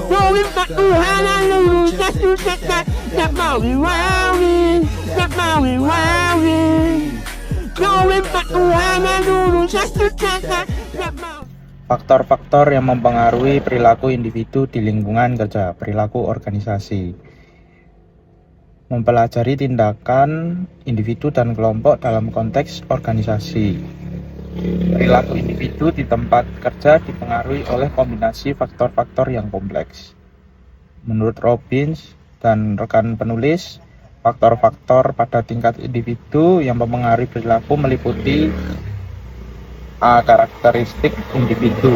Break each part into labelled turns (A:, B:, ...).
A: Going back to Honolulu just to get that Maui Wowie, that Maui Wowie. Going back to Honolulu just to get that Maui.
B: Faktor-faktor yang mempengaruhi perilaku individu di lingkungan kerja, perilaku organisasi. Mempelajari tindakan individu dan kelompok dalam konteks organisasi. Perilaku individu di tempat kerja dipengaruhi oleh kombinasi faktor-faktor yang kompleks. Menurut Robbins dan rekan penulis, faktor-faktor pada tingkat individu yang mempengaruhi perilaku meliputi karakteristik individu.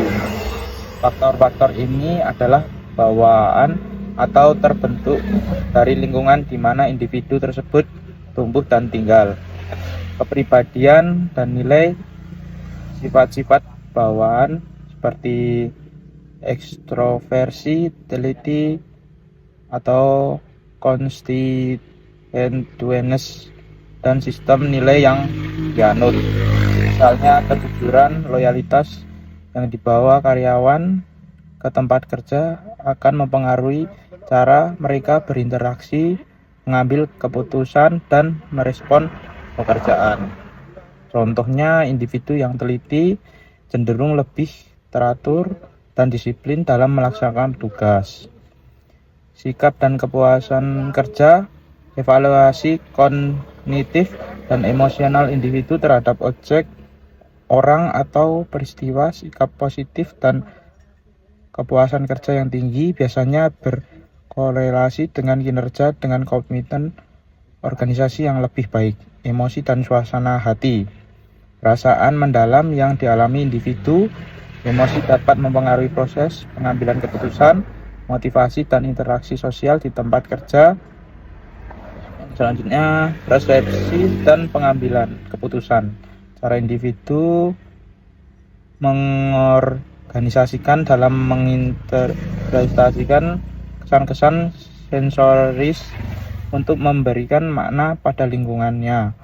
B: Faktor-faktor ini adalah bawaan atau terbentuk dari lingkungan di mana individu tersebut tumbuh dan tinggal. Kepribadian dan nilai sifat-sifat bawaan seperti ekstroversi, teliti, atau constitueness dan sistem nilai yang dianut. Misalnya kejujuran, loyalitas yang dibawa karyawan ke tempat kerja akan mempengaruhi cara mereka berinteraksi, mengambil keputusan, dan merespon pekerjaan. Contohnya, individu yang teliti cenderung lebih teratur dan disiplin dalam melaksanakan tugas. Sikap dan kepuasan kerja, evaluasi kognitif dan emosional individu terhadap objek, orang atau peristiwa, sikap positif dan kepuasan kerja yang tinggi biasanya berkorelasi dengan kinerja dengan komitmen organisasi yang lebih baik. Emosi dan suasana hati, perasaan mendalam yang dialami individu. Emosi dapat mempengaruhi proses pengambilan keputusan, motivasi dan interaksi sosial di tempat kerja. Selanjutnya, persepsi dan pengambilan keputusan. Cara individu mengorganisasikan dalam menginterpretasikan kesan-kesan sensoris untuk memberikan makna pada lingkungannya.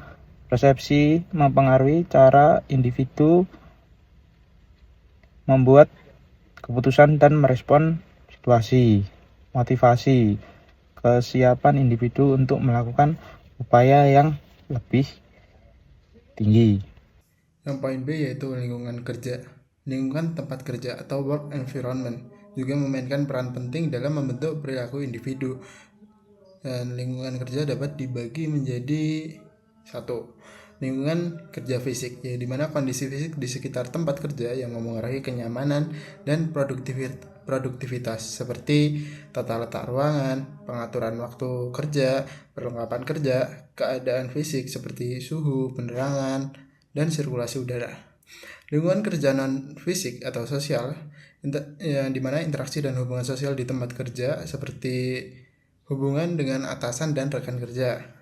B: Persepsi mempengaruhi cara individu membuat keputusan dan merespon situasi. Motivasi, kesiapan individu untuk melakukan upaya yang lebih tinggi.
C: Yang poin B yaitu lingkungan kerja. Lingkungan tempat kerja atau work environment juga memainkan peran penting dalam membentuk perilaku individu. Dan lingkungan kerja dapat dibagi menjadi satu, lingkungan kerja fisik, di mana kondisi fisik di sekitar tempat kerja yang mempengaruhi kenyamanan dan produktivitas seperti tata letak ruangan, pengaturan waktu kerja, perlengkapan kerja, keadaan fisik seperti suhu, penerangan, dan sirkulasi udara. Lingkungan kerja non fisik atau sosial, di mana interaksi dan hubungan sosial di tempat kerja seperti hubungan dengan atasan dan rekan kerja,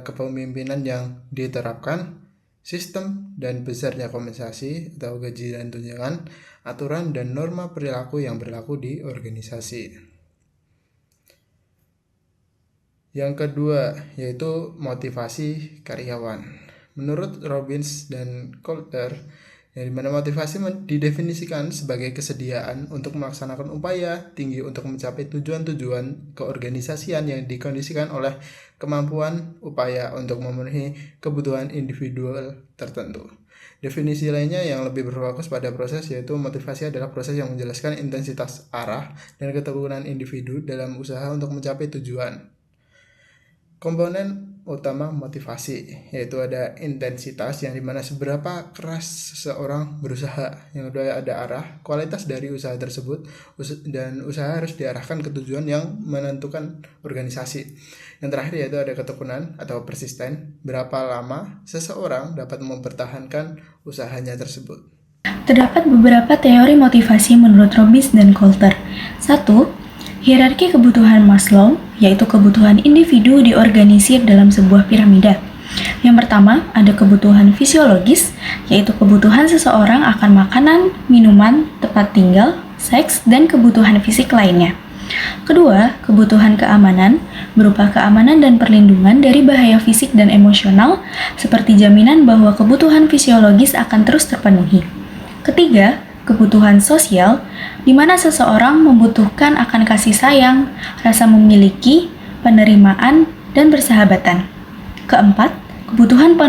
C: kepemimpinan yang diterapkan, sistem dan besarnya kompensasi atau gaji dan tunjangan, aturan dan norma perilaku yang berlaku di organisasi. Yang kedua yaitu motivasi karyawan. Menurut Robbins dan Coulter, yang dimana motivasi didefinisikan sebagai kesediaan untuk melaksanakan upaya tinggi untuk mencapai tujuan-tujuan keorganisasian yang dikondisikan oleh kemampuan upaya untuk memenuhi kebutuhan individual tertentu. Definisi lainnya yang lebih berfokus pada proses yaitu motivasi adalah proses yang menjelaskan intensitas arah dan ketekunan individu dalam usaha untuk mencapai tujuan. Komponen utama motivasi yaitu ada intensitas yang dimana seberapa keras seseorang berusaha, yang kedua ada arah, kualitas dari usaha tersebut, dan usaha harus diarahkan ke tujuan yang menentukan organisasi. Yang terakhir yaitu ada ketekunan atau persisten, berapa lama seseorang dapat mempertahankan usahanya tersebut.
D: Terdapat beberapa teori motivasi menurut Robbins dan Coulter. 1. Hierarki kebutuhan Maslow, yaitu kebutuhan individu diorganisir dalam sebuah piramida. Yang pertama, ada kebutuhan fisiologis, yaitu kebutuhan seseorang akan makanan, minuman, tempat tinggal, seks, dan kebutuhan fisik lainnya. Kedua, kebutuhan keamanan, berupa keamanan dan perlindungan dari bahaya fisik dan emosional, seperti jaminan bahwa kebutuhan fisiologis akan terus terpenuhi. Ketiga, kebutuhan sosial, di mana seseorang membutuhkan akan kasih sayang, rasa memiliki, penerimaan, dan persahabatan. Keempat, kebutuhan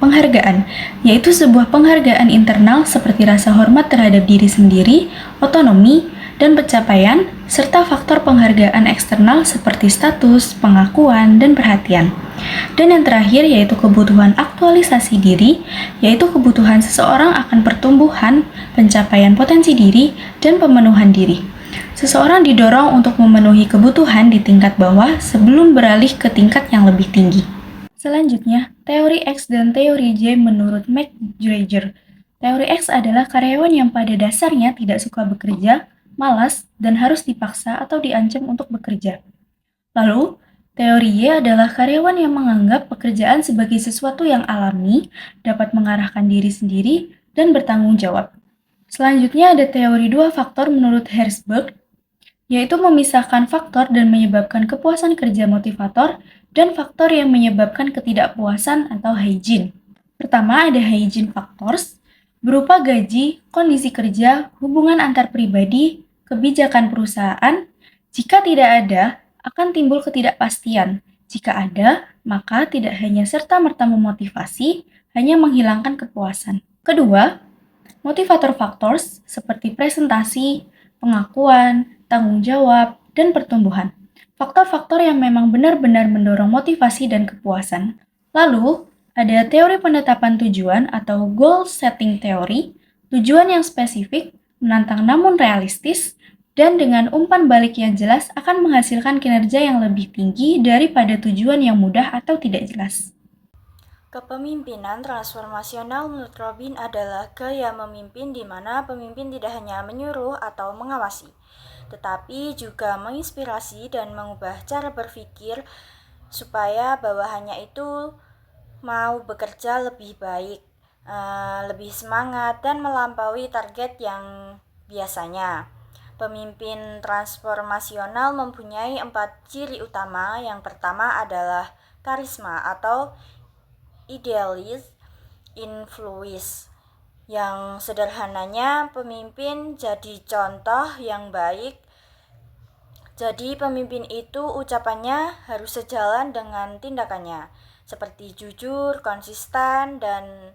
D: penghargaan, yaitu sebuah penghargaan internal seperti rasa hormat terhadap diri sendiri, otonomi, dan pencapaian, serta faktor penghargaan eksternal seperti status, pengakuan, dan perhatian. Dan yang terakhir yaitu kebutuhan aktualisasi diri, yaitu kebutuhan seseorang akan pertumbuhan, pencapaian potensi diri, dan pemenuhan diri. Seseorang didorong untuk memenuhi kebutuhan di tingkat bawah sebelum beralih ke tingkat yang lebih tinggi. Selanjutnya, teori X dan teori Y menurut McGregor. Teori X adalah karyawan yang pada dasarnya tidak suka bekerja, malas, dan harus dipaksa atau diancam untuk bekerja. Lalu, teori Y adalah karyawan yang menganggap pekerjaan sebagai sesuatu yang alami, dapat mengarahkan diri sendiri, dan bertanggung jawab. Selanjutnya ada teori 2 faktor menurut Herzberg, yaitu memisahkan faktor dan menyebabkan kepuasan kerja motivator dan faktor yang menyebabkan ketidakpuasan atau hygiene. Pertama ada hygiene factors, berupa gaji, kondisi kerja, hubungan antar pribadi, kebijakan perusahaan. Jika tidak ada, akan timbul ketidakpastian. Jika ada, maka tidak hanya serta-merta memotivasi, hanya menghilangkan kepuasan. Kedua, motivator factors seperti presentasi, pengakuan, tanggung jawab, dan pertumbuhan. Faktor-faktor yang memang benar-benar mendorong motivasi dan kepuasan. Lalu, ada teori penetapan tujuan atau goal setting theory, tujuan yang spesifik, menantang namun realistis, dan dengan umpan balik yang jelas akan menghasilkan kinerja yang lebih tinggi daripada tujuan yang mudah atau tidak jelas.
E: Kepemimpinan transformasional menurut Robin adalah gaya memimpin di mana pemimpin tidak hanya menyuruh atau mengawasi, tetapi juga menginspirasi dan mengubah cara berpikir supaya bawahannya itu mau bekerja lebih baik, lebih semangat, dan melampaui target yang biasanya. Pemimpin transformasional mempunyai 4 ciri utama. Yang pertama adalah karisma atau idealis influence. Yang sederhananya pemimpin jadi contoh yang baik. Jadi pemimpin itu ucapannya harus sejalan dengan tindakannya, seperti jujur, konsisten, dan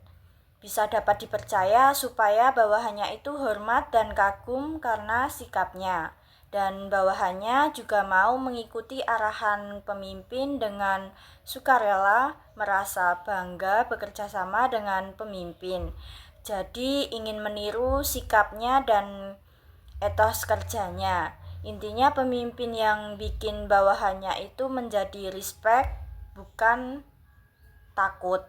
E: bisa dapat dipercaya supaya bawahannya itu hormat dan kagum karena sikapnya. Dan bawahannya juga mau mengikuti arahan pemimpin dengan sukarela, merasa bangga bekerja sama dengan pemimpin. Jadi ingin meniru sikapnya dan etos kerjanya. Intinya pemimpin yang bikin bawahannya itu menjadi respect, bukan takut.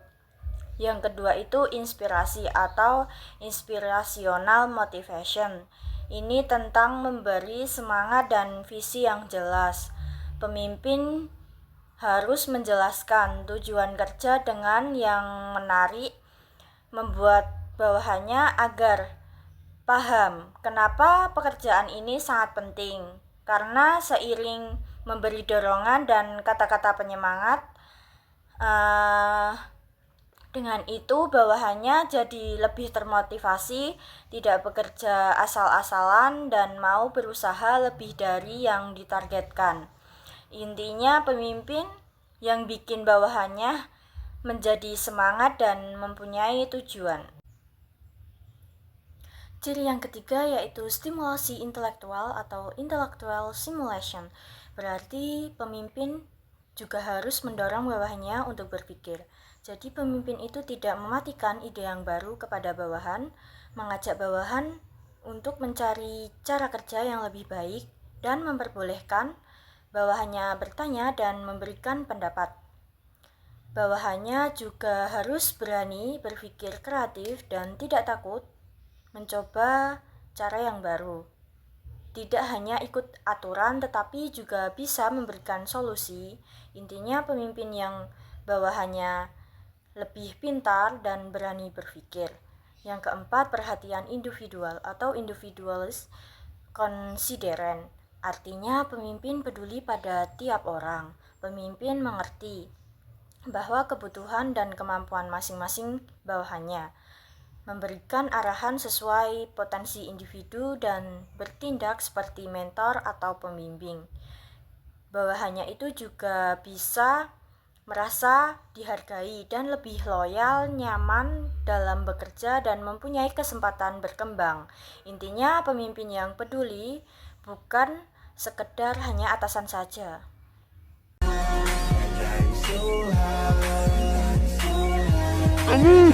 E: Yang kedua itu inspirasi atau inspirational motivation. Ini tentang memberi semangat dan visi yang jelas. Pemimpin harus menjelaskan tujuan kerja dengan yang menarik, membuat bawahannya agar paham kenapa pekerjaan ini sangat penting. Karena seiring memberi dorongan dan kata-kata penyemangat, dengan itu bawahannya jadi lebih termotivasi, tidak bekerja asal-asalan, dan mau berusaha lebih dari yang ditargetkan. Intinya pemimpin yang bikin bawahannya menjadi semangat dan mempunyai tujuan. Ciri yang ketiga yaitu stimulasi intelektual atau intellectual stimulation. Berarti pemimpin juga harus mendorong bawahannya untuk berpikir. Jadi pemimpin itu tidak mematikan ide yang baru kepada bawahan, mengajak bawahan untuk mencari cara kerja yang lebih baik dan memperbolehkan bawahannya bertanya dan memberikan pendapat. Bawahannya juga harus berani berpikir kreatif dan tidak takut mencoba cara yang baru. Tidak hanya ikut aturan tetapi juga bisa memberikan solusi. Intinya pemimpin yang bawahannya lebih pintar dan berani berpikir. Yang keempat, perhatian individual atau individualis considerant. Artinya pemimpin peduli pada tiap orang. Pemimpin mengerti bahwa kebutuhan dan kemampuan masing-masing bawahannya. memberikan arahan sesuai potensi individu dan bertindak seperti mentor atau pembimbing. Bawahannya itu juga bisa merasa dihargai dan lebih loyal, nyaman dalam bekerja dan mempunyai kesempatan berkembang. Intinya pemimpin yang peduli bukan sekedar hanya atasan saja.
A: Aduh,